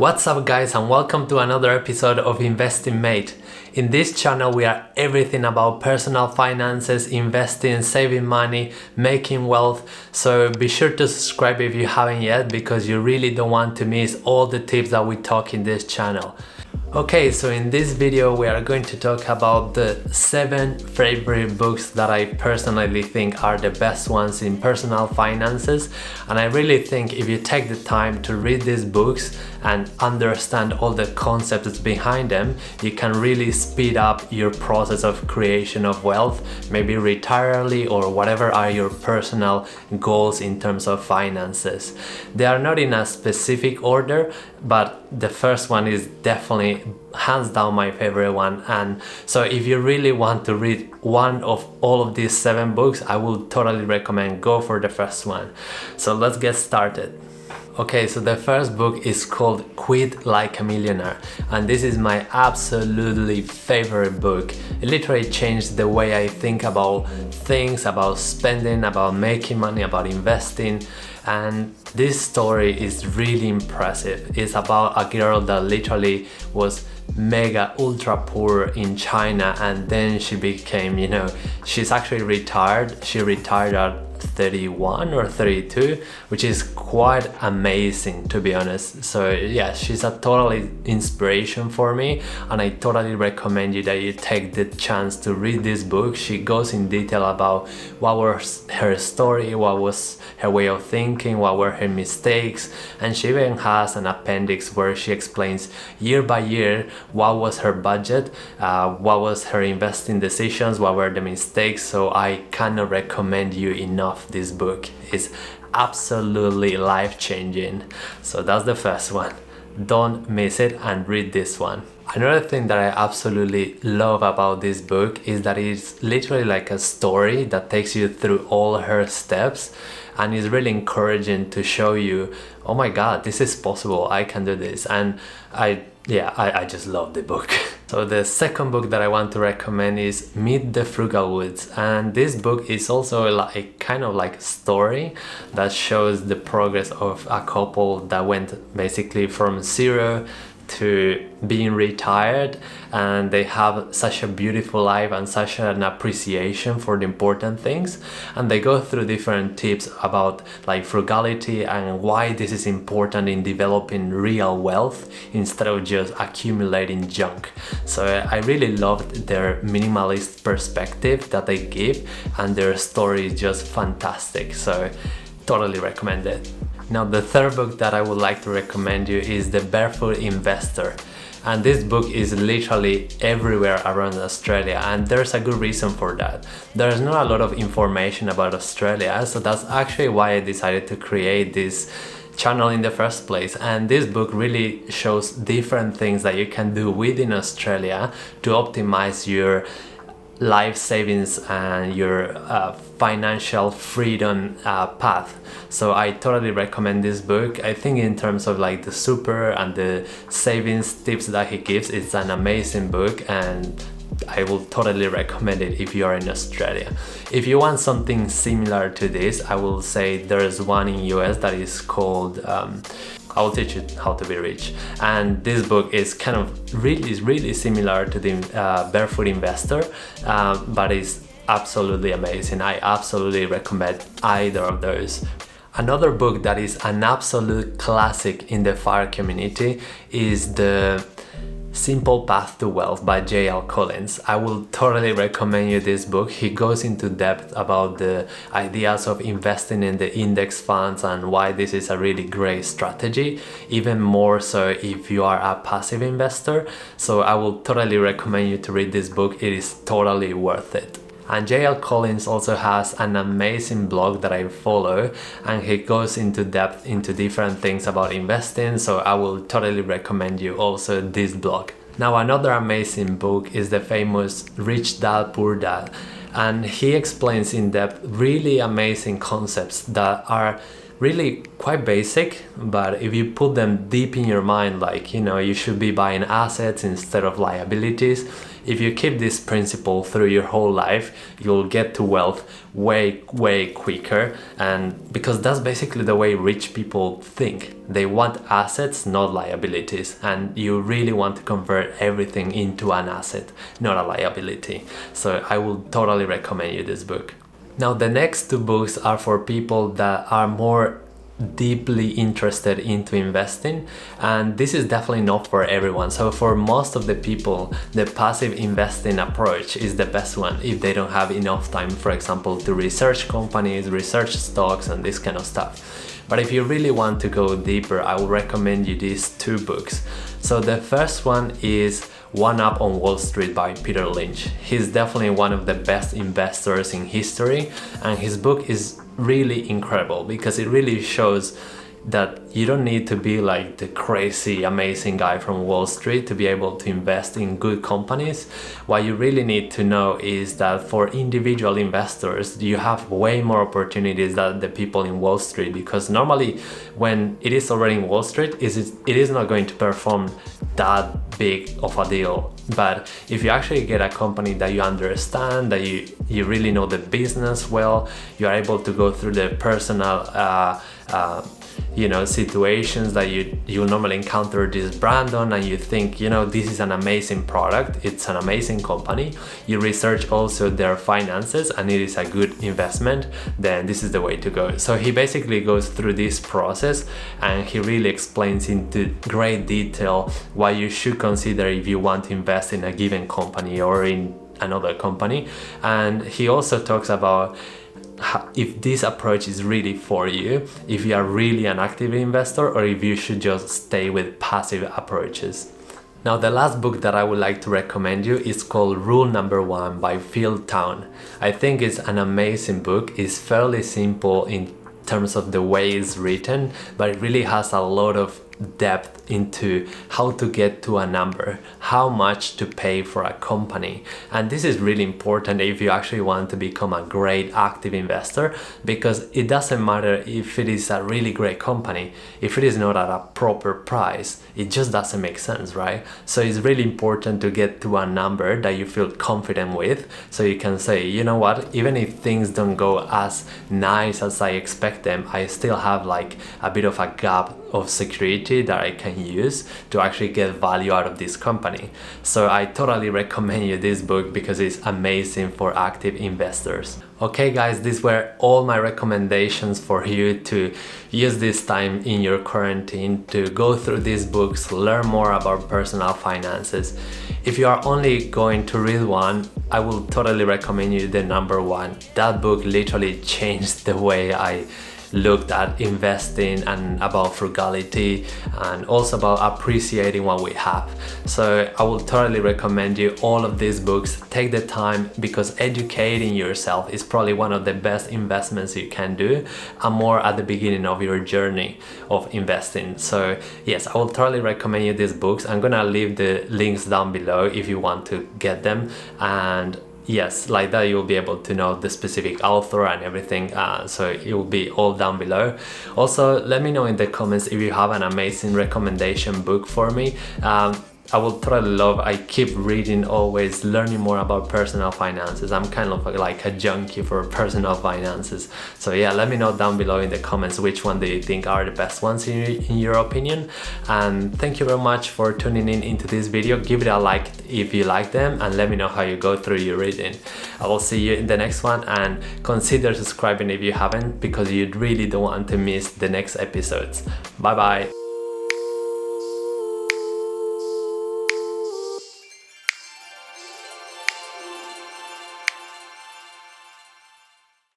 What's up guys, and welcome to another episode of Investing Mate. In this channel we are everything about personal finances, investing, saving money, making wealth. So be sure to subscribe if you haven't yet, because you really don't want to miss all the tips that we talk in this channel. Okay, so in this video we are going to talk about the 7 favorite books that I personally think are the best ones in personal finances. And I really think if you take the time to read these books and understand all the concepts behind them, you can really speed up your process of creation of wealth, maybe retire early or whatever are your personal goals in terms of finances. They are not in a specific order, but the first one is definitely hands down my favorite one. And so if you really want to read one of all of these 7 books, I will totally recommend go for the first one. So let's get started. Okay, so the first book is called Quit Like a Millionaire, and this is my absolutely favorite book. It literally changed the way I think about things, about spending, about making money, about investing. And this story is really impressive. It's about a girl that literally was mega ultra poor in China, and then she became, she's actually retired. She retired at 31 or 32, which is quite amazing, to be honest. So yeah, she's a totally inspiration for me, and I totally recommend you that you take the chance to read this book. She goes in detail about what was her story, what was her way of thinking, what were her mistakes, and she even has an appendix where she explains year by year what was her budget, what was her investing decisions, what were the mistakes. So I cannot recommend you enough this book. Is absolutely life-changing. So that's the first one. Don't miss it and read this one. Another thing that I absolutely love about this book is that it's literally like a story that takes you through all her steps, and is really encouraging to show you, oh my god, this is possible, I can do this. And I just love the book. So the second book that I want to recommend is Meet the Frugal Woods, and this book is also like kind of like a story that shows the progress of a couple that went basically from zero to being retired, and they have such a beautiful life and such an appreciation for the important things, and they go through different tips about like frugality and why this is important in developing real wealth instead of just accumulating junk. So I really loved their minimalist perspective that they give, and their story is just fantastic, so totally recommend it. Now the third book that I would like to recommend you is The Barefoot Investor, and this book is literally everywhere around Australia, and there's a good reason for that. There's not a lot of information about Australia, so that's actually why I decided to create this channel in the first place. And this book really shows different things that you can do within Australia to optimize your life savings and your financial freedom path. So I totally recommend this book. I think in terms of like the super and the savings tips that he gives, it's an amazing book, and I will totally recommend it if you are in Australia. If you want something similar to this, I will say there's one in US that is called I'll teach you how to be rich, and this book is kind of really similar to the Barefoot Investor, but it's absolutely amazing. I absolutely recommend either of those. Another book that is an absolute classic in the FIRE community is The Simple Path to Wealth by J.L. Collins. I will totally recommend you this book. He goes into depth about the ideas of investing in the index funds and why this is a really great strategy, even more so if you are a passive investor. So I will totally recommend you to read this book. It is totally worth it. And J.L. Collins also has an amazing blog that I follow, and he goes into depth into different things about investing, so I will totally recommend you also this blog. Now another amazing book is the famous Rich Dad Poor Dad, and he explains in depth really amazing concepts that are really quite basic, but if you put them deep in your mind, like, you should be buying assets instead of liabilities. If you keep this principle through your whole life, you'll get to wealth way quicker. And because that's basically the way rich people think. They want assets, not liabilities. And you really want to convert everything into an asset, not a liability. So I will totally recommend you this book. Now, the next two books are for people that are more deeply interested into investing, and this is definitely not for everyone. So for most of the people, the passive investing approach is the best one if they don't have enough time, for example, to research companies, research stocks, and this kind of stuff. But if you really want to go deeper, I will recommend you these two books. So the first one is One Up on Wall Street by Peter Lynch. He's definitely one of the best investors in history, and his book is really incredible because it really shows that you don't need to be like the crazy amazing guy from Wall Street to be able to invest in good companies. What you really need to know is that for individual investors, you have way more opportunities than the people in Wall Street, because normally when it is already in Wall Street, it is not going to perform that big of a deal. But if you actually get a company that you understand, that you really know the business well, you are able to go through the personal situations that you normally encounter this brand on, and you think, this is an amazing product, it's an amazing company, you research also their finances and it is a good investment, then this is the way to go. So he basically goes through this process and he really explains into great detail why you should consider if you want to invest in a given company or in another company. And he also talks about if this approach is really for you, if you are really an active investor, or if you should just stay with passive approaches. Now, the last book that I would like to recommend you is called Rule Number 1 by Phil Town. I think it's an amazing book. It's fairly simple in terms of the way it's written, but it really has a lot of depth into how to get to a number, how much to pay for a company. And this is really important if you actually want to become a great active investor, because it doesn't matter if it is a really great company. If it is not at a proper price, it just doesn't make sense, right? So it's really important to get to a number that you feel confident with, so you can say, you know what, even if things don't go as nice as I expect them, I still have like a bit of a gap of security that I can use to actually get value out of this company. So I totally recommend you this book because it's amazing for active investors. Okay guys, these were all my recommendations for you to use this time in your quarantine to go through these books, learn more about personal finances. If you are only going to read one, I will totally recommend you the number 1. That book literally changed the way I looked at investing and about frugality, and also about appreciating what we have. So I will totally recommend you all of these books. Take the time, because educating yourself is probably one of the best investments you can do, and more at the beginning of your journey of investing. So yes, I will totally recommend you these books. I'm gonna leave the links down below if you want to get them, and yes, like that you'll be able to know the specific author and everything, so it will be all down below. Also, let me know in the comments if you have an amazing recommendation book for me. I will totally love. I keep reading, always learning more about personal finances. I'm kind of like a junkie for personal finances. So yeah, let me know down below in the comments which one do you think are the best ones in your opinion. And thank you very much for tuning in into this video. Give it a like if you like them, and let me know how you go through your reading. I will see you in the next one, and consider subscribing if you haven't, because you really don't want to miss the next episodes. Bye bye.